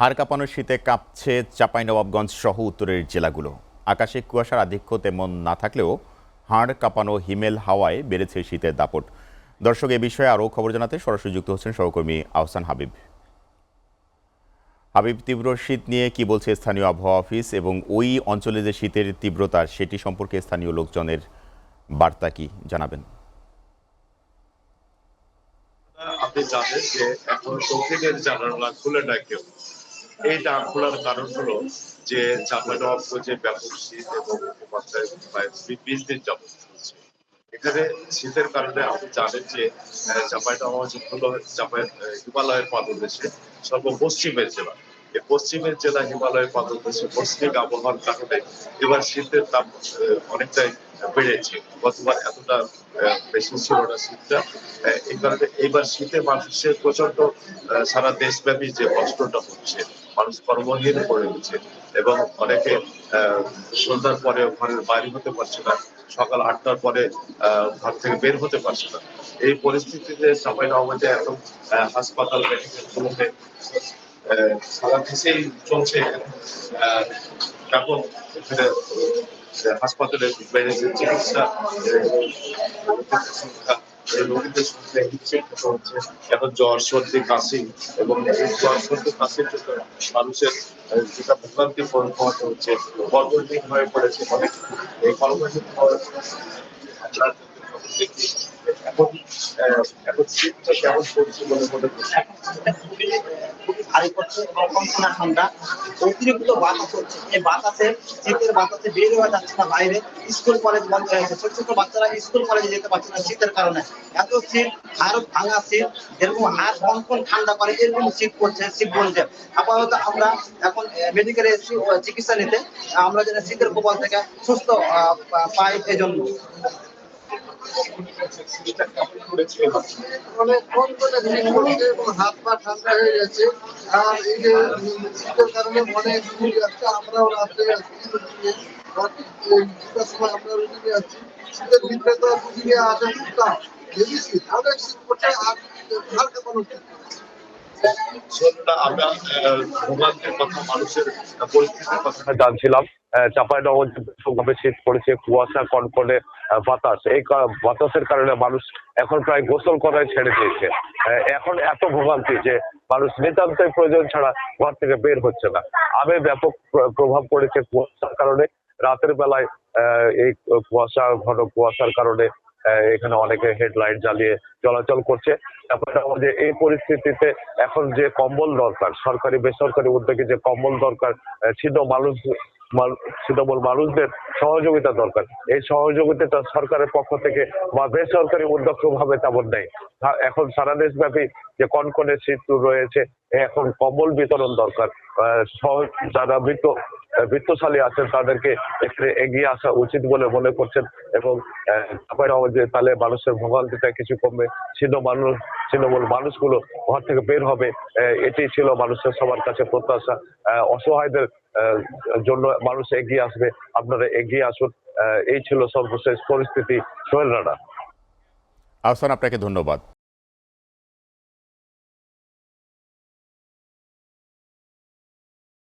হাড় কাঁপানো শীতে কাঁপছে চাঁপাইনবাবগঞ্জ সহ উত্তরের জেলাগুলো। আকাশে কুয়াশার আধিক্য তেমন না থাকলেও হাড় কাঁপানো হিমেল হাওয়ায় বেড়েছে শীতের দাপট। দর্শক, এ বিষয়ে আরও খবর জানাতে সরাসরি যুক্ত হচ্ছেন সহকর্মী আহসান হাবিব। হাবিব, তীব্র শীত নিয়ে কি বলছে স্থানীয় আবহাওয়া অফিস এবং ওই অঞ্চলে যে শীতের তীব্রতা সেটি সম্পর্কে স্থানীয় লোকজনের বার্তা কি জানাবেন? আপনি জানেন যে এখন দক্ষিণের জানালা খুলে না কেউ। এই না খোলার কারণ হলো যে চাঁপাইনবাবগঞ্জে ব্যাপক শীত এবং উপমাত্রায় প্রায় 20 দিন যাবত চলছে। এখানে শীতের কারণে আপনি জানেন যে চাঁপাইনবাবগঞ্জ হলো হিমালয়ের পাদদেশে সর্বপশ্চিমের জেলা। এই পশ্চিমের জেলা হিমালয়ের পাদদেশে মৌসুমিক আবহাওয়ার কারণে এবার শীতের তাপ অনেকটাই বেড়েছে। গতবার এতটা বেশি ছিল না শীতটা। এই কারণে এইবার শীতে মানুষের প্রচন্ড সারা দেশব্যাপী যে কষ্টটা হচ্ছে, মানুষ কর্মহীন পড়ে গেছে এবং অনেকে সন্ধ্যার পরে ঘরের বাইরে হতে পারছে না, সকাল 8টার পরে ঘর থেকে বের হতে পারছে না। এই পরিস্থিতিতে চাঁপাইনবাবগঞ্জে এখন হাসপাতাল মেডিকেলগুলোতে সারা দেশেই চলছে ব্যাপক এখানে হাসপাতালে বেড়েছে চিকিৎসা সংখ্যা, রোগীদের সংখ্যা হিসেবে হচ্ছে। এখন জ্বর সর্দি কাশি এবং এই জ্বর সর্দি কাশির জন্য মানুষের যেটা ভোগান্তি পোহাতে হচ্ছে, কর্মহীন হয়ে পড়েছে অনেক। এই কর্মহীন হওয়ার এখন এখন শীতটা কেমন পড়ছে বলে মনে করছে? ভারী পড়ছে এবং কনকনা ঠান্ডা, অতিরিক্ত বাতাস হচ্ছে। এই বাতাসে, শীতের বাতাসে বের হওয়া যাচ্ছে না বাইরে। স্কুল কলেজ বন্ধ হয়ে গেছে, ছোট ছোট বাচ্চারা স্কুল কলেজে যেতে পারছে না শীতের কারণে। এত শীত, হাড় ভাঙা শীত, যেরকম হাড় কনকন ঠান্ডা করে এরকম শীত পড়ছে শিবগঞ্জে। আপাতত আমরা এখন মেডিকেলে এসেছি চিকিৎসা নিতে, আমরা যেন শীতের প্রভাব থেকে সুস্থ পাই এজন্য। অনেক কনকনে শীত পড়ছে এবং হাত পা ঠান্ডা হয়ে গেছে। আর এই যে শীতের কারণে অনেক রুগী যাচ্ছে, আমরাও রাত্রে দুটার সময় আমরা রুগী নিয়ে যাচ্ছি। শীতের ভিতরে তো রুগী নিয়ে আসা টুকটাক, হেভি শীত, অনেক শীত পড়ছে আর হাড় কাঁপানো শীত। আমরা ভোগান্তির কথা, মানুষের পরিস্থিতির কথা জানছিলাম। চাঁপাইনবাবগঞ্জে ভীষণভাবে শীত পড়েছে, কুয়াশা, কনকনে বাতাস। এই বাতাসের কারণে মানুষ এখন প্রায় গোসল করাই ছেড়ে দিয়েছে। এখন এত ভোগান্তি যে মানুষ নিতান্তই প্রয়োজন ছাড়া ঘর থেকে বের হচ্ছে না। আবে ব্যাপক প্রভাব পড়েছে কুয়াশার কারণে। রাতের বেলায় এই ঘন কুয়াশার কারণে এখানে অনেকে হেডলাইট জ্বালিয়ে চলাচল করছে। তারপরে আমাদের এই পরিস্থিতিতে এখন যে কম্বল দরকার, সরকারি বেসরকারি উদ্যোগে যে কম্বল দরকার, ছিন্নমূল মানুষদের সহযোগিতা দরকার। এই সহযোগিতাটা সরকারের পক্ষ থেকে বা বেসরকারি উদ্যোগ ভাবে তেমন নেই। এখন সারা দেশব্যাপী যে কনকনে শীত রয়েছে, এখন কম্বল বিতরণ দরকার। যারা বিত্তশালী আছেন তাদেরকে এখানে এগিয়ে আসা উচিত বলে মনে করছেন এবং যে তাহলে মানুষের ভোগান্তিটা কিছু কমবে, ছিন্নমূল মানুষগুলো ঘর থেকে বের হবে। এটি ছিল মানুষের সবার কাছে প্রত্যাশা। অসহায়দের জন্য মানুষ এগিয়ে আসবে, আপনারা এগিয়ে আসুন। এই ছিল সর্বশেষ পরিস্থিতি। সোহেল রানা। আহসান, আপনাকে ধন্যবাদ।